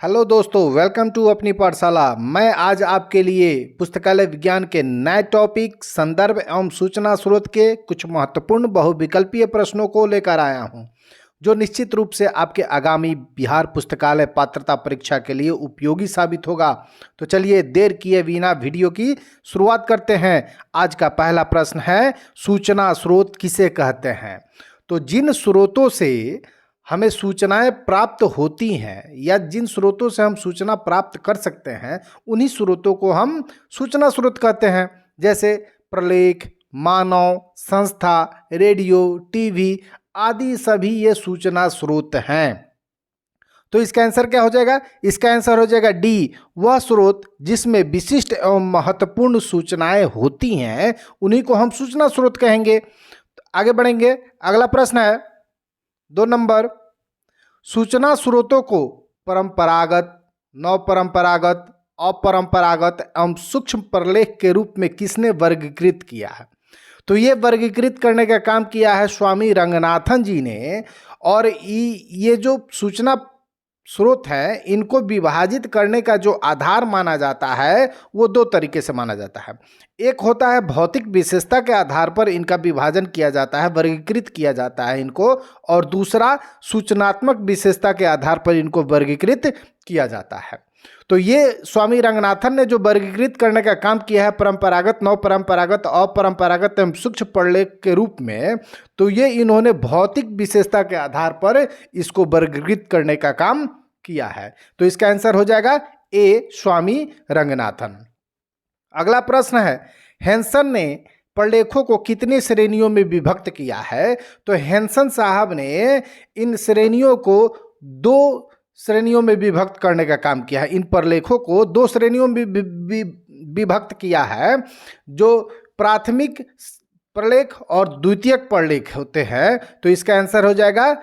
Hello दोस्तों, welcome to अपनी पाठशाला। मैं आज आपके लिए पुस्तकालय विज्ञान के नए टॉपिक, संदर्भ एवं सूचना स्रोत के कुछ महत्वपूर्ण बहुविकल्पीय प्रश्नों को लेकर आया हूं, जो निश्चित रूप से आपके आगामी बिहार पुस्तकालय पात्रता परीक्षा के लिए उपयोगी साबित होगा। तो चलिए देर किए बिना वीडियो की शुरुआत करते हैं। आज का पहला प्रश्न है, सूचना स्रोत किसे कहते हैं? तो जिन स्रोतों से हमें सूचनाएं प्राप्त होती हैं या जिन स्रोतों से हम सूचना प्राप्त कर सकते हैं, उन्हीं स्रोतों को हम सूचना स्रोत कहते हैं। जैसे प्रलेख, मानव, संस्था, रेडियो, टीवी आदि सभी ये सूचना स्रोत हैं। तो इसका आंसर क्या हो जाएगा? इसका आंसर हो जाएगा डी, वह स्रोत जिसमें विशिष्ट एवं महत्वपूर्ण सूचनाएं होती हैं, उन्हीं को हम सूचना स्रोत कहेंगे। तो आगे बढ़ेंगे, अगला प्रश्न है 2 नंबर, सूचना स्रोतों को परंपरागत, नवपरंपरागत, अपरंपरागत एवं सूक्ष्म प्रलेख के रूप में किसने वर्गीकृत किया है? तो ये वर्गीकृत करने का काम किया है स्वामी रंगनाथन जी ने। और ये जो सूचना स्रोत हैं, इनको विभाजित करने का जो आधार माना जाता है वो 2 तरीके से माना जाता है। एक होता है भौतिक विशेषता के आधार पर इनका विभाजन किया जाता है, वर्गीकृत किया जाता है इनको, और दूसरा सूचनात्मक विशेषता के आधार पर इनको वर्गीकृत किया जाता है। तो ये स्वामी रंगनाथन ने जो वर्गीकृत करने का काम किया है परंपरागत, नवपरंपरागत, अपरंपरागत एवं सूक्ष्म प्रलेख के रूप में, तो ये इन्होंने भौतिक विशेषता के आधार पर इसको वर्गीकृत करने का काम किया है। तो इसका आंसर हो जाएगा ए, स्वामी रंगनाथन। अगला प्रश्न है, हैंसन ने प्रलेखों को कितनी श्रेणियों में विभक्त किया है? तो हैंसन साहब ने इन श्रेणियों को 2 श्रेणियों में विभक्त करने का काम किया है। इन प्रलेखों को 2 श्रेणियों में विभक्त किया है। जो प्राथमिक प्रलेख और द्वितीयक प्रलेख होते हैं, तो इसका आंसर हो जाएगा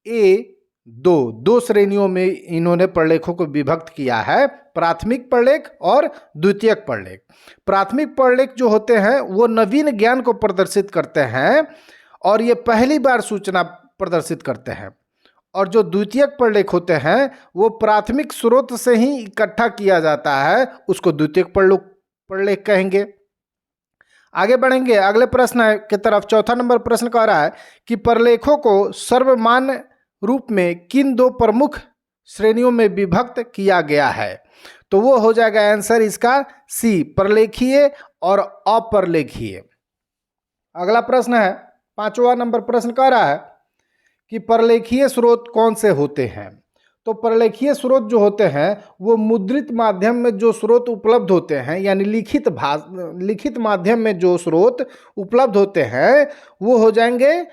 ए, 2 श्रेणियों में इन्होंने प्रलेखों को विभक्त किया है, प्राथमिक प्रलेख और द्वितीयक प्रलेख। प्राथमिक प्रलेख जो होते हैं वो नवीन ज्ञान को प्रदर्शित करते हैं और ये पहली बार सूचना प्रदर्शित करते हैं। और जो द्वितीयक प्रलेख होते हैं वो प्राथमिक स्रोत से ही इकट्ठा किया जाता है, उसको द्वितीयक प्रलेख कहेंगे। आगे बढ़ेंगे, अगले प्रश्न की तरफ। चौथा नंबर प्रश्न कह रहा है कि प्रलेखों को सर्वमान्य रूप में किन 2 प्रमुख श्रेणियों में विभक्त किया गया है? तो वो हो जाएगा आंसर इसका सी, प्रलेखीय और अप्रलेखीय। अगला प्रश्न है 5वां नंबर प्रश्न कह रहा है कि प्रलेखीय स्रोत कौन से होते हैं? तो प्रलेखीय स्रोत जो होते हैं वो मुद्रित माध्यम में जो स्रोत उपलब्ध होते हैं, यानी लिखित माध्यम में जो स्रोत उपलब्ध होते हैं वो हो जाएंगे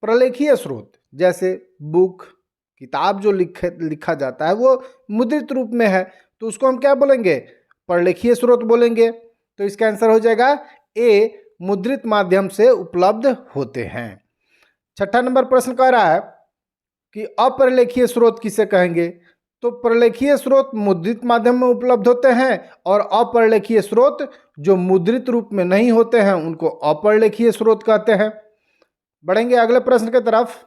प्रलेखीय स्रोत। जैसे बुक, किताब जो लिखा जाता है वो मुद्रित रूप में है, तो उसको हम क्या बोलेंगे? प्रलेखीय स्रोत बोलेंगे। तो इसका आंसर हो जाएगा ए, मुद्रित माध्यम से उपलब्ध होते हैं। 6ठा नंबर प्रश्न कह रहा है कि अप्रलेखीय स्रोत किसे कहेंगे? तो प्रलेखीय स्रोत मुद्रित माध्यम में उपलब्ध होते हैं और अप्रलेखीय स्रोत जो मुद्रित रूप में नहीं होते हैं उनको अप्रलेखीय स्रोत कहते हैं। बढ़ेंगे अगले प्रश्न की तरफ।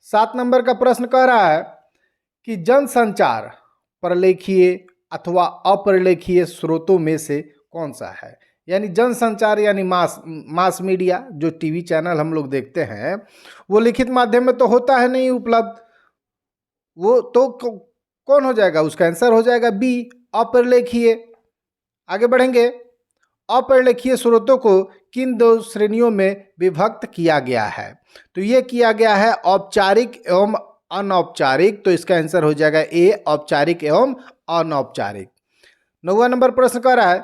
7 नंबर का प्रश्न कह रहा है कि जनसंचार प्रलेखीय अथवा अप्रलेखीय स्रोतों में से कौन सा है? यानी जनसंचार यानी मास मीडिया, जो टीवी चैनल हम लोग देखते हैं वो लिखित माध्यम में तो होता है नहीं उपलब्ध, वो तो कौन हो जाएगा? उसका आंसर हो जाएगा बी, अप्रलेखीय। आगे बढ़ेंगे, अप्रलेखीय स्रोतों को किन 2 श्रेणियों में विभक्त किया गया है? तो ये किया गया है औपचारिक एवं अनौपचारिक। तो इसका आंसर हो जाएगा ए, औपचारिक एवं अनौपचारिक। 9वां नंबर प्रश्न कह रहा है,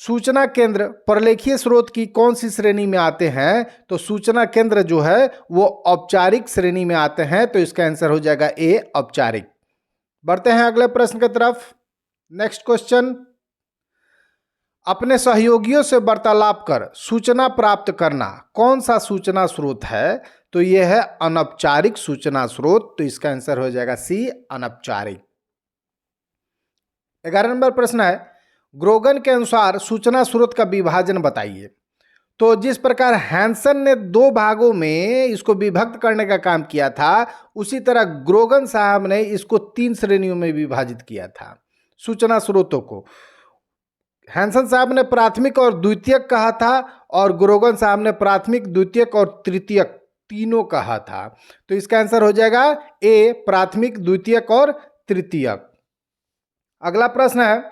सूचना केंद्र प्रलेखीय स्रोत की कौन सी श्रेणी में आते हैं? तो सूचना केंद्र जो है वो औपचारिक श्रेणी में आते हैं, तो इसका आंसर हो जाएगा ए, औपचारिक। बढ़ते हैं अगले प्रश्न की तरफ। नेक्स्ट क्वेश्चन, अपने सहयोगियों से वार्तालाप कर सूचना प्राप्त करना कौन सा सूचना स्रोत है? तो यह है अनौपचारिक सूचना स्रोत, तो इसका आंसर हो जाएगा सी, अनौपचारिक। 11 नंबर प्रश्न है, ग्रोगन के अनुसार सूचना स्रोत का विभाजन बताइए। तो जिस प्रकार हैंसन ने 2 भागों में इसको विभक्त करने का काम किया था, उसी तरह ग्रोगन साहब ने इसको 3 श्रेणियों में विभाजित किया था सूचना स्रोतों को। हैंसन साहब ने प्राथमिक और द्वितीयक कहा था और ग्रोगन साहब ने प्राथमिक, द्वितीयक और तृतीयक तीनों कहा था। तो इसका आंसर हो जाएगा ए, प्राथमिक, द्वितीयक और तृतीयक। अगला प्रश्न है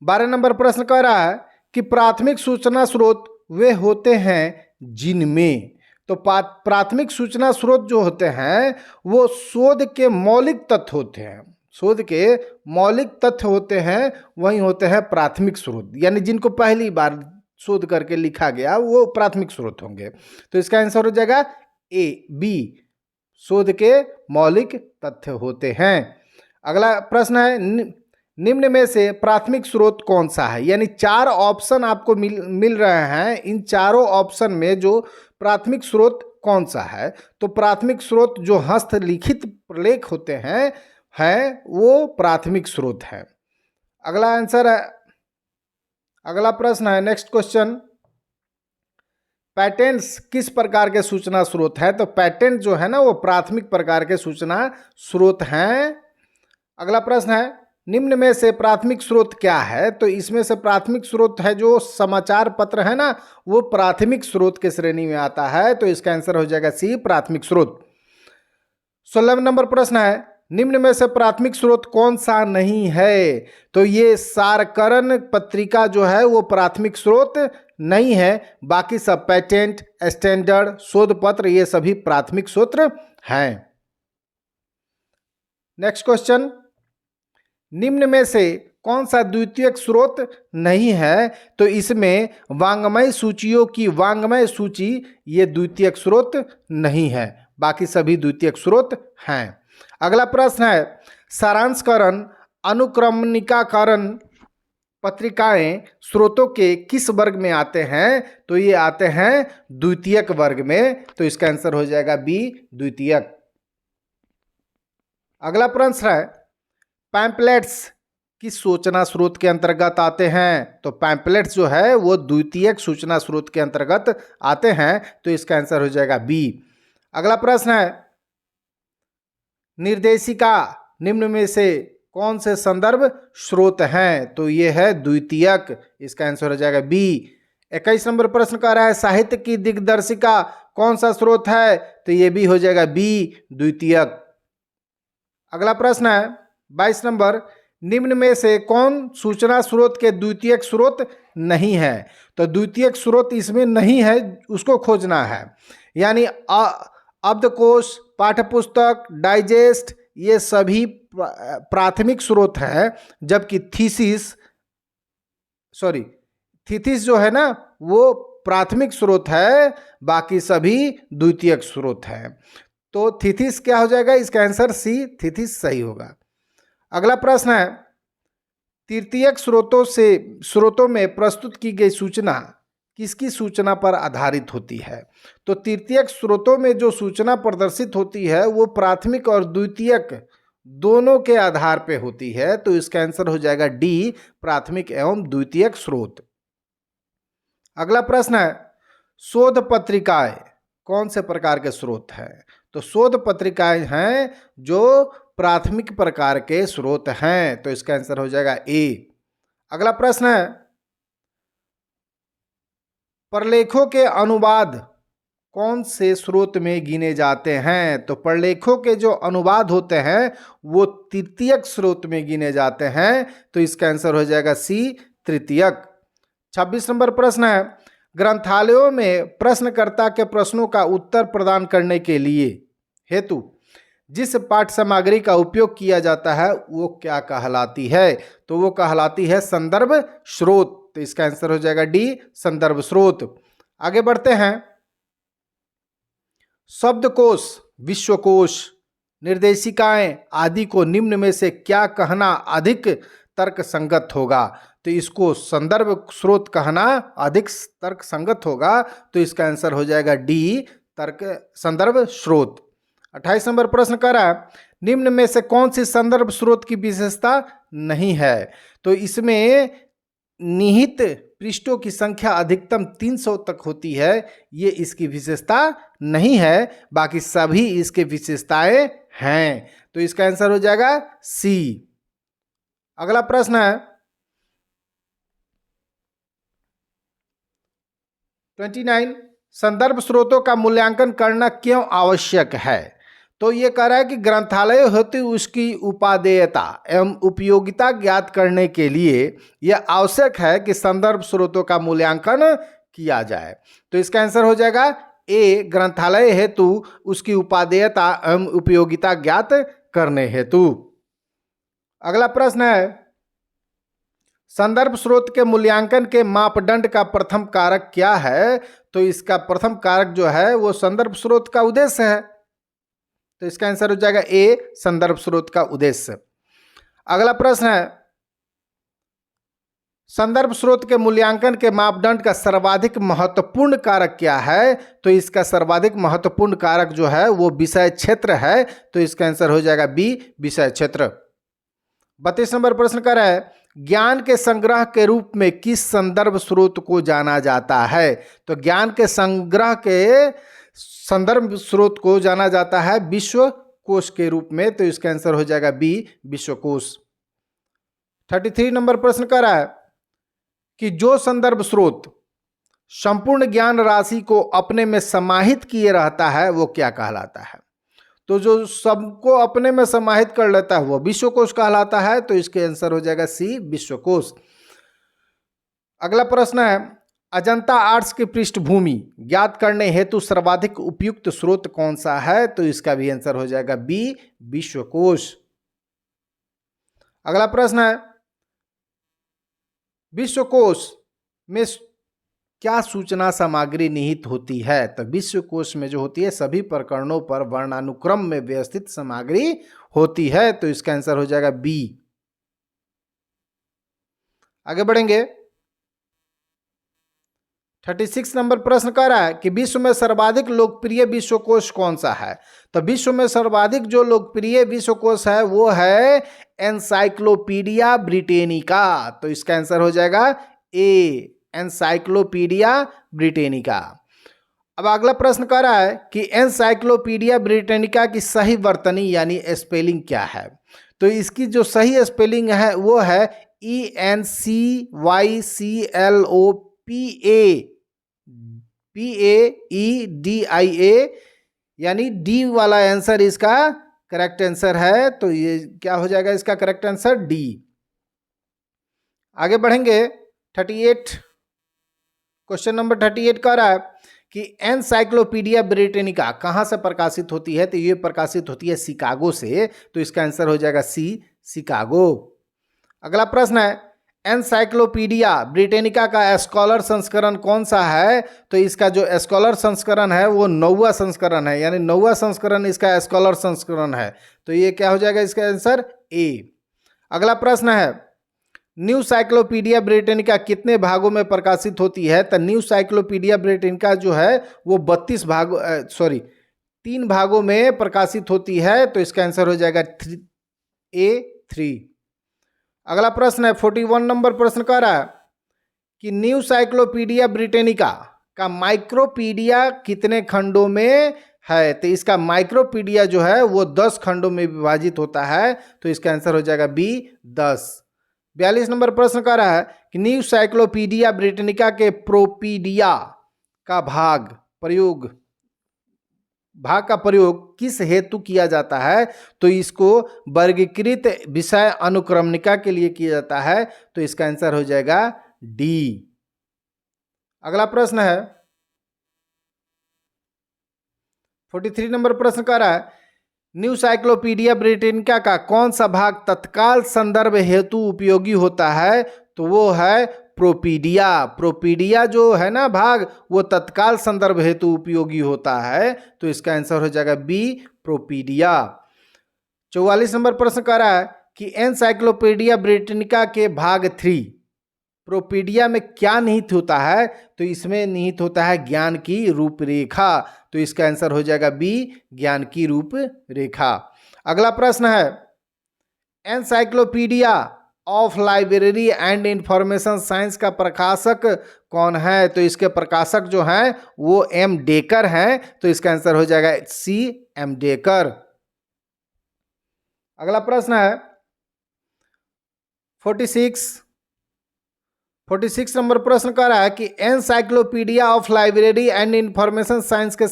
12 नंबर प्रश्न कह रहा है कि प्राथमिक सूचना स्रोत वे होते हैं जिनमें, तो प्राथमिक सूचना स्रोत जो होते हैं वो शोध के मौलिक तथ्य होते हैं, शोध के मौलिक तथ्य होते हैं, वही होते हैं प्राथमिक स्रोत, यानी जिनको पहली बार शोध करके लिखा गया वो प्राथमिक स्रोत होंगे। तो इसका आंसर हो जाएगा ए, बी, शोध के मौलिक तथ्य होते हैं। अगला प्रश्न है निम्न में से प्राथमिक स्रोत कौन सा है, यानी 4 ऑप्शन आपको मिल रहे हैं, इन चारों ऑप्शन में जो प्राथमिक स्रोत कौन सा है, तो प्राथमिक स्रोत जो हस्तलिखित प्रलेख होते हैं वो प्राथमिक स्रोत है। अगला आंसर है, अगला प्रश्न है नेक्स्ट क्वेश्चन, पैटेंट्स किस प्रकार के सूचना स्रोत है, तो पैटेंट जो है ना वो प्राथमिक प्रकार के सूचना स्रोत हैं। अगला प्रश्न है निम्न में से प्राथमिक स्रोत क्या है, तो इसमें से प्राथमिक स्रोत है जो समाचार पत्र है ना वो प्राथमिक स्रोत के श्रेणी में आता है। तो इसका आंसर हो जाएगा सी, प्राथमिक स्रोत। 16 नंबर प्रश्न है निम्न में से प्राथमिक स्रोत कौन सा नहीं है, तो ये सारकरण पत्रिका जो है वो प्राथमिक स्रोत नहीं है, बाकी सब पेटेंट, स्टैंडर्ड, शोध पत्र ये सभी प्राथमिक स्रोत हैं। नेक्स्ट क्वेश्चन, निम्न में से कौन सा द्वितीयक स्रोत नहीं है, तो इसमें वांग्मय सूचियों की वांग्मय सूची ये द्वितीयक स्रोत नहीं है, बाकी सभी द्वितीयक स्रोत हैं। अगला प्रश्न है सारांशकरण, अनुक्रमणिकाकरण पत्रिकाएं स्रोतों के किस वर्ग में आते हैं, तो ये आते हैं द्वितीयक वर्ग में। तो इसका आंसर हो जाएगा बी, द्वितीयक। अगला प्रश्न है पैम्पलेट्स किस सूचना स्रोत के अंतर्गत आते हैं, तो पैम्पलेट्स जो है वो द्वितीयक सूचना स्रोत के अंतर्गत आते हैं। तो इसका आंसर हो जाएगा बी। अगला प्रश्न है निर्देशिका निम्न में से कौन से संदर्भ स्रोत हैं, तो ये है द्वितीयक, इसका आंसर हो जाएगा बी। 21 नंबर प्रश्न कह रहा है साहित्य की दिग्दर्शिका कौन सा स्रोत है, तो ये भी हो जाएगा बी, द्वितीयक। अगला प्रश्न है 22 नंबर, निम्न में से कौन सूचना स्रोत के द्वितीयक स्रोत नहीं है, तो द्वितीयक स्रोत इसमें नहीं है, उसको खोजना है। यानी अब्दकोश, पाठ्यपुस्तक, डाइजेस्ट ये सभी प्राथमिक स्रोत हैं, जबकि थीसिस जो है ना वो प्राथमिक स्रोत है, बाकी सभी द्वितीयक स्रोत हैं। तो थीसिस क्या हो जाएगा, इसका आंसर सी, थीसिस सही होगा। अगला प्रश्न है तृतीयक स्रोतों में प्रस्तुत की गई सूचना किसकी सूचना पर आधारित होती है, तो तृतीयक स्रोतों में जो सूचना प्रदर्शित होती है वो प्राथमिक और द्वितीयक दोनों के आधार पे होती है। तो इसका आंसर हो जाएगा डी, प्राथमिक एवं द्वितीयक स्रोत। अगला प्रश्न है शोध पत्रिकाएं कौन से प्रकार के स्रोत हैं, तो शोध पत्रिकाएं हैं जो प्राथमिक प्रकार के स्रोत हैं। तो इसका आंसर हो जाएगा ए। अगला प्रश्न है प्रलेखों के अनुवाद कौन से स्रोत में गिने जाते हैं, तो प्रलेखों के जो अनुवाद होते हैं वो तृतीयक स्रोत में गिने जाते हैं। तो इसका आंसर हो जाएगा सी, तृतीयक। 26 नंबर प्रश्न है ग्रंथालयों में प्रश्नकर्ता के प्रश्नों का उत्तर प्रदान करने के लिए हेतु जिस पाठ्य सामग्री का उपयोग किया जाता है वो क्या कहलाती है, तो वो कहलाती है संदर्भ स्रोत। तो इसका आंसर हो जाएगा डी, संदर्भ स्रोत। आगे बढ़ते हैं शब्दकोश, विश्वकोश, निर्देशिकाएं आदि को निम्न में से क्या कहना अधिक तर्क संगत होगा, तो इसको संदर्भ स्रोत कहना अधिक तर्क संगत होगा। तो इसका आंसर हो जाएगा डी, संदर्भ स्रोत। 28 नंबर प्रश्न कह रहा है निम्न में से कौन सी संदर्भ स्रोत की विशेषता नहीं है, तो इसमें निहित पृष्ठों की संख्या अधिकतम 300 तक होती है, ये इसकी विशेषता नहीं है, बाकी सभी इसके विशेषताएं हैं। तो इसका आंसर हो जाएगा सी। अगला प्रश्न है 29, संदर्भ स्रोतों का मूल्यांकन करना क्यों आवश्यक है? तो ये कह रहा है कि ग्रंथालय हेतु उसकी उपादेयता एवं उपयोगिता ज्ञात करने के लिए यह आवश्यक है कि संदर्भ स्रोतों का मूल्यांकन किया जाए। तो इसका आंसर हो जाएगा ए, ग्रंथालय हेतु उसकी उपादेयता एवं उपयोगिता ज्ञात करने हेतु। अगला प्रश्न है, संदर्भ स्रोत के मूल्यांकन के मापदंड का प्रथम कारक क्या है? तो इसका प्रथम कारक जो है वो संदर्भ स्रोत का उद्देश्य है। तो इसका आंसर हो जाएगा ए, संदर्भ स्रोत का उद्देश्य। अगला प्रश्न है, संदर्भ स्रोत के मूल्यांकन के मापदंड का सर्वाधिक महत्वपूर्ण कारक क्या है? तो इसका सर्वाधिक महत्वपूर्ण कारक जो है वो विषय क्षेत्र है। तो इसका आंसर हो जाएगा बी, विषय क्षेत्र। 32 नंबर प्रश्न कर रहा है, ज्ञान के संग्रह के रूप में किस संदर्भ स्रोत को जाना जाता है? तो ज्ञान के संग्रह के संदर्भ स्रोत को जाना जाता है विश्वकोश के रूप में। तो इसका आंसर हो जाएगा बी, विश्वकोश। 33 नंबर प्रश्न कर रहा है कि जो संदर्भ स्रोत संपूर्ण ज्ञान राशि को अपने में समाहित किए रहता है वो क्या कहलाता है? तो जो सबको अपने में समाहित कर लेता है वो विश्वकोश कहलाता है। तो इसके आंसर हो जाएगा सी, विश्वकोश। अगला प्रश्न है, अजंता आर्ट्स की पृष्ठभूमि ज्ञात करने हेतु सर्वाधिक उपयुक्त स्रोत कौन सा है? तो इसका भी आंसर हो जाएगा बी, विश्वकोश। अगला प्रश्न है, विश्वकोश में क्या सूचना सामग्री निहित होती है? तो विश्वकोश में जो होती है सभी प्रकरणों पर वर्णानुक्रम में व्यवस्थित सामग्री होती है। तो इसका आंसर हो जाएगा बी। आगे बढ़ेंगे, 36 नंबर प्रश्न कह रहा है कि विश्व में सर्वाधिक लोकप्रिय विश्वकोश कौन सा है? तो विश्व में सर्वाधिक जो लोकप्रिय विश्वकोश है वो है एनसाइक्लोपीडिया ब्रिटेनिका। तो इसका आंसर हो जाएगा ए, एनसाइक्लोपीडिया ब्रिटेनिका। अब अगला प्रश्न कह रहा है कि एनसाइक्लोपीडिया ब्रिटेनिका की सही वर्तनी यानी स्पेलिंग क्या है? तो इसकी जो सही स्पेलिंग है वो है ENCYCLOPAEDIA, यानी डी वाला आंसर इसका करेक्ट आंसर है। तो ये क्या हो जाएगा इसका करेक्ट आंसर? डी। आगे बढ़ेंगे, 38 क्वेश्चन नंबर 38 कह रहा है कि एनसाइक्लोपीडिया ब्रिटेनिका कहाँ से प्रकाशित होती है? तो ये प्रकाशित होती है शिकागो से। तो इसका आंसर हो जाएगा सी, शिकागो। अगला प्रश्न है, एनसाइक्लोपीडिया ब्रिटेनिका का स्कॉलर संस्करण कौन सा है? तो इसका जो स्कॉलर संस्करण है वो 9वां संस्करण है, यानी 9वां संस्करण इसका स्कॉलर संस्करण है। तो ये क्या हो जाएगा इसका आंसर? ए। अगला प्रश्न है, न्यू साइक्लोपीडिया ब्रिटेनिका कितने भागों में प्रकाशित होती है? तो न्यू साइक्लोपीडिया ब्रिटेनिका जो है वो 3 भागों में प्रकाशित होती है। तो इसका आंसर हो जाएगा A3। अगला प्रश्न है, 41 नंबर प्रश्न कह रहा है कि न्यू साइक्लोपीडिया ब्रिटेनिका का माइक्रोपीडिया कितने खंडों में है? तो इसका माइक्रोपीडिया जो है वो 10 खंडों में विभाजित होता है। तो इसका आंसर हो जाएगा बी, 10। 42 नंबर प्रश्न कह रहा है कि न्यू साइक्लोपीडिया ब्रिटेनिका के प्रोपीडिया का भाग का प्रयोग किस हेतु किया जाता है? तो इसको वर्गीकृत विषय अनुक्रमणिका के लिए किया जाता है। तो इसका आंसर हो जाएगा डी। अगला प्रश्न है, 43 नंबर प्रश्न कह रहा है, न्यू साइक्लोपीडिया ब्रिटेनिका का कौन सा भाग तत्काल संदर्भ हेतु उपयोगी होता है? तो वो है प्रोपीडिया। प्रोपीडिया जो है ना भाग, वो तत्काल संदर्भ हेतु उपयोगी होता है। तो इसका आंसर हो जाएगा बी, प्रोपीडिया। 44 नंबर प्रश्न कह रहा है कि एनसाइक्लोपीडिया ब्रिटेनिका के भाग 3 प्रोपीडिया में क्या निहित होता है? तो इसमें निहित होता है ज्ञान की रूपरेखा। तो इसका आंसर हो जाएगा बी, ज्ञान की रूपरेखा। अगला प्रश्न है, encyclopedia of library and information science का प्रकाशक कौन है? तो इसके प्रकाशक जो हैं वो एम डेकर हैं, तो इसका आंसर हो जाएगा सी, एम डेकर। अगला प्रश्न है 46 नंबर प्रश्न कह रहा है कि encyclopedia of library and information science के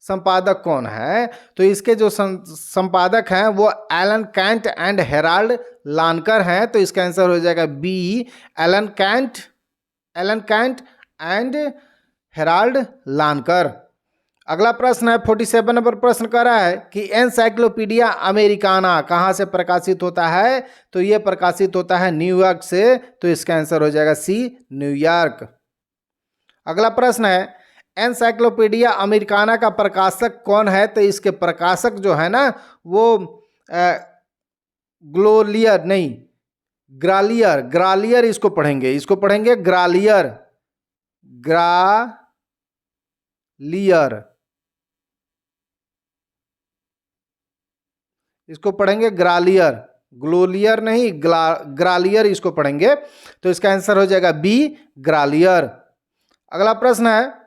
संपादक कौन है? तो इसके जो संपादक हैं वो Allen Kent and Harold Lancour हैं, तो इसका आंसर हो जाएगा B, Allen Kent and Harold Lancour. अगला प्रश्न है 47 नंबर प्रश्न कर रहा है कि एनसाइक्लोपीडिया अमेरिकाना कहाँ से प्रकाशित होता है? तो ये प्रकाशित होता है न्यूयॉर्क से, तो इसका आंसर हो जाएगा सी, न्यूयॉर्क। अगला प्रश्न है एनसाइक्लोपीडिया अमेरिकाना का प्रकाशक कौन है? तो इसके प्रकाशक जो है ना वो ग्रालियर इसको पढ़ेंगे ग्रालियर इसको पढ़ेंगे ग्रालियर, ग्लोलियर नहीं, ग्रालियर इसको पढ़ेंगे, तो इसका आंसर हो जाएगा बी, ग्रालियर। अगला प्रश्न है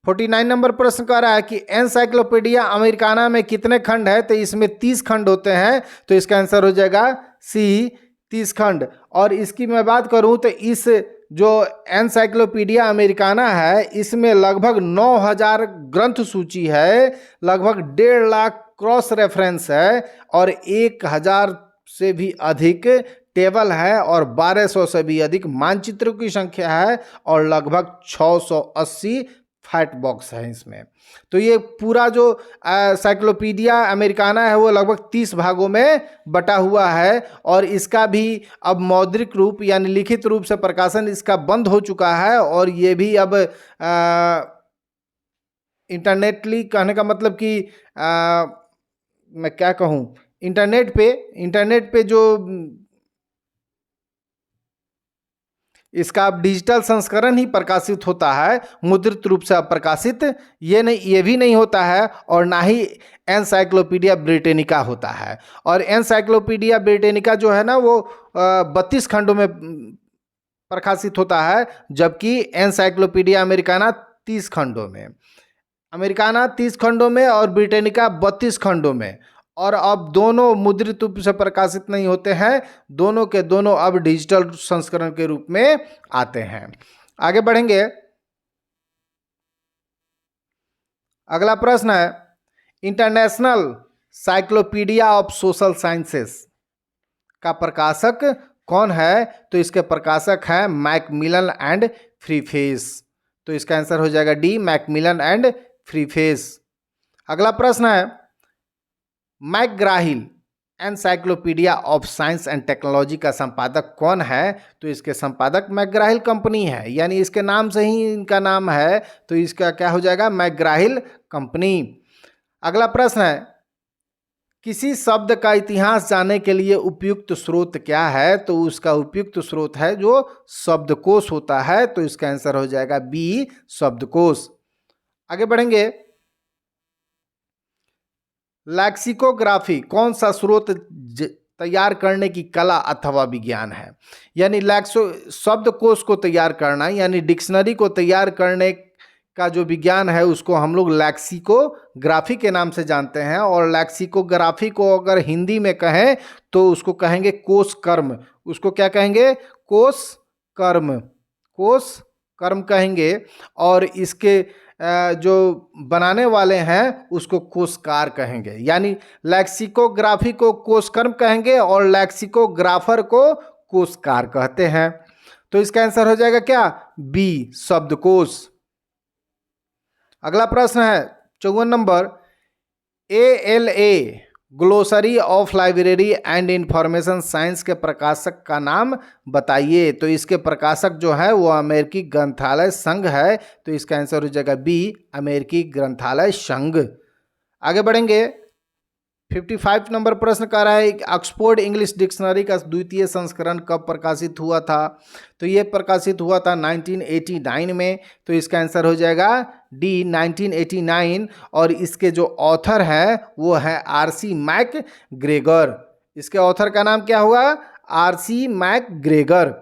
49 नंबर प्रश्न कह रहा है कि एनसाइक्लोपीडिया अमेरिकाना में कितने खंड है? तो इसमें 30 खंड होते हैं, तो इसका आंसर हो जाएगा सी, 30 खंड। और इसकी मैं बात करूं तो इस जो एनसाइक्लोपीडिया अमेरिकाना है इसमें लगभग 9000 ग्रंथ सूची है, लगभग 1.5 लाख क्रॉस रेफरेंस है और 1000 से भी अधिक टेबल है और 1200 से भी अधिक मानचित्रों की संख्या है और लगभग 680 फैक्ट बॉक्स है इसमें। तो ये पूरा जो साइक्लोपीडिया अमेरिकाना है वो लगभग 30 भागों में बटा हुआ है और इसका भी अब मौद्रिक रूप यानी लिखित रूप से प्रकाशन इसका बंद हो चुका है और ये भी अब इंटरनेटली, कहने का मतलब कि मैं क्या कहूँ, इंटरनेट पे जो इसका अब डिजिटल संस्करण ही प्रकाशित होता है, मुद्रित रूप से अब प्रकाशित ये भी नहीं होता है और ना ही एनसाइक्लोपीडिया ब्रिटेनिका होता है। और एनसाइक्लोपीडिया ब्रिटेनिका जो है ना वो 32 खंडों में प्रकाशित होता है, जबकि एनसाइक्लोपीडिया अमेरिकाना 30 खंडों में, अमेरिकाना 30 खंडों में और ब्रिटेनिका 32 खंडों में। और अब दोनों मुद्रित रूप से प्रकाशित नहीं होते हैं, दोनों के दोनों अब डिजिटल संस्करण के रूप में आते हैं। आगे बढ़ेंगे, अगला प्रश्न है international cyclopedia of social sciences का प्रकाशक कौन है? तो इसके प्रकाशक हैं मैकमिलन एंड फ्रीफेस, तो इसका आंसर हो जाएगा डी, मैकमिलन एंड फ्रीफेस। अगला प्रश्न है McGraw Hill encyclopedia of science and technology का संपादक कौन है? तो इसके संपादक मैकग्राहिल कंपनी है, यानी इसके नाम से ही इनका नाम है, तो इसका क्या हो जाएगा, मैकग्राहिल कंपनी। अगला प्रश्न है किसी शब्द का इतिहास जानने के लिए उपयुक्त स्रोत क्या है? तो उसका उपयुक्त स्रोत है जो शब्दकोश होता है, तो इसका आंसर हो जाएगा बी, शब्दकोश। आगे बढ़ेंगे, लैक्सिकोग्राफी कौन सा स्रोत तैयार करने की कला अथवा विज्ञान है? यानी शब्दकोश को तैयार करना यानी डिक्शनरी को तैयार करने का जो विज्ञान है उसको हम लोग लैक्सिकोग्राफी के नाम से जानते हैं। और लैक्सिकोग्राफी को अगर हिंदी में कहें तो उसको कहेंगे कोश कर्म, उसको क्या कहेंगे, कोश कर्म कहेंगे। और इसके जो बनाने वाले हैं उसको कोशकार कहेंगे, यानी लैक्सिकोग्राफी को कोशकर्म कहेंगे और लैक्सिकोग्राफर को कोशकार कहते हैं। तो इसका आंसर हो जाएगा क्या, बी, शब्दकोश। अगला प्रश्न है 54 number, ALA glossary of library and information science के प्रकाशक का नाम बताइए। तो इसके प्रकाशक जो है वो अमेरिकी ग्रंथालय संघ है, तो इसका आंसर हो जाएगा बी, अमेरिकी ग्रंथालय संघ। आगे बढ़ेंगे, 55 नंबर प्रश्न कह रहा है ऑक्सफोर्ड इंग्लिश डिक्शनरी का द्वितीय संस्करण कब प्रकाशित हुआ था? तो ये प्रकाशित हुआ था 1989 में, तो इसका आंसर हो जाएगा डी 1989 और इसके जो ऑथर हैं वो है आरसी मैकग्रेगर। इसके ऑथर का नाम क्या हुआ? RC McGregor.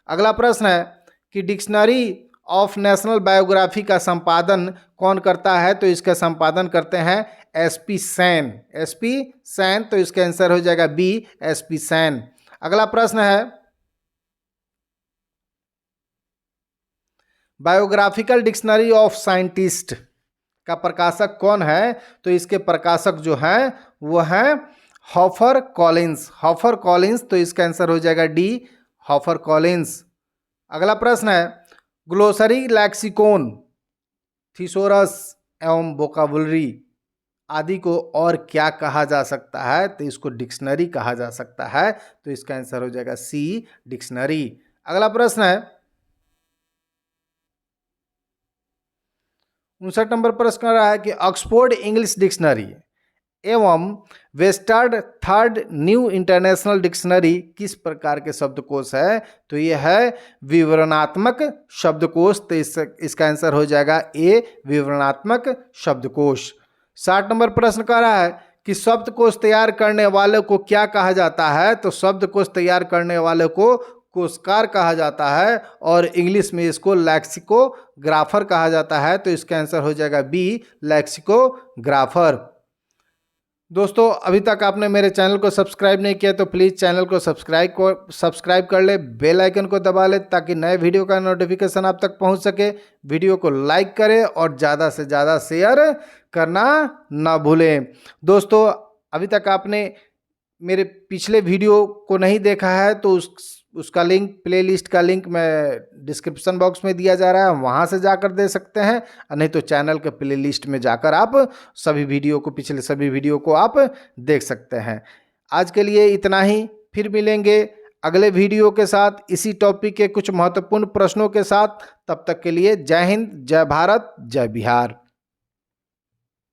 अगला प्रश्न है कि डिक्शनरी ऑफ नेशनल बायोग्राफी का संपादन कौन करता है? तो इसका संपादन करते हैं एसपी सेन। एसपी सेन, तो इसका आंसर हो जाएगा बी, एसपी सेन। अगला प्रश्न है बायोग्राफिकल डिक्शनरी ऑफ साइंटिस्ट का प्रकाशक कौन है? तो इसके प्रकाशक जो हैं वो हैं हॉफर कॉलिंस। हॉफर कॉलिंस, तो इसका आंसर हो जाएगा डी, हॉफर कॉलिंस। अगला प्रश्न है ग्लोसरी लैक्सिकोन थिसोरस एवं वोकाबुलरी आदि को और क्या कहा जा सकता है? तो इसको डिक्शनरी कहा जा सकता है, तो इसका आंसर हो जाएगा सी, डिक्शनरी। अगला प्रश्न है 59 नंबर प्रश्न कर रहा है कि ऑक्सफोर्ड इंग्लिश डिक्शनरी एवं वेस्टर्ड थर्ड न्यू इंटरनेशनल डिक्शनरी किस प्रकार के शब्दकोश है? तो यह है विवरणात्मक शब्दकोश, तो इसका आंसर हो जाएगा ए, विवरणात्मक शब्दकोश। 60 नंबर प्रश्न कर रहा है कि शब्दकोश तैयार करने वाले को क्या कहा जाता है? तो शब्दकोश तैयार करने वाले को कोशकार कहा जाता है और इंग्लिश में इसको लैक्सिकोग्राफर कहा जाता है, तो इसका आंसर हो जाएगा बी, लैक्सिकोग्राफर। दोस्तों, अभी तक आपने मेरे चैनल को सब्सक्राइब नहीं किया तो प्लीज़ चैनल को सब्सक्राइब कर ले, बेल आइकन को दबा ले ताकि नए वीडियो का नोटिफिकेशन आप तक पहुंच सके। वीडियो को लाइक करें और ज़्यादा से ज़्यादा शेयर करना ना भूलें। दोस्तों, अभी तक आपने मेरे पिछले वीडियो को नहीं देखा है तो उसका लिंक, प्लेलिस्ट का लिंक मैं डिस्क्रिप्शन बॉक्स में दिया जा रहा है, वहाँ से जाकर दे सकते हैं, नहीं तो चैनल के प्लेलिस्ट में जाकर आप सभी वीडियो को, पिछले सभी वीडियो को आप देख सकते हैं। आज के लिए इतना ही, फिर मिलेंगे अगले वीडियो के साथ इसी टॉपिक के कुछ महत्वपूर्ण प्रश्नों के साथ। तब तक के लिए जय हिंद, जय भारत, जय बिहार।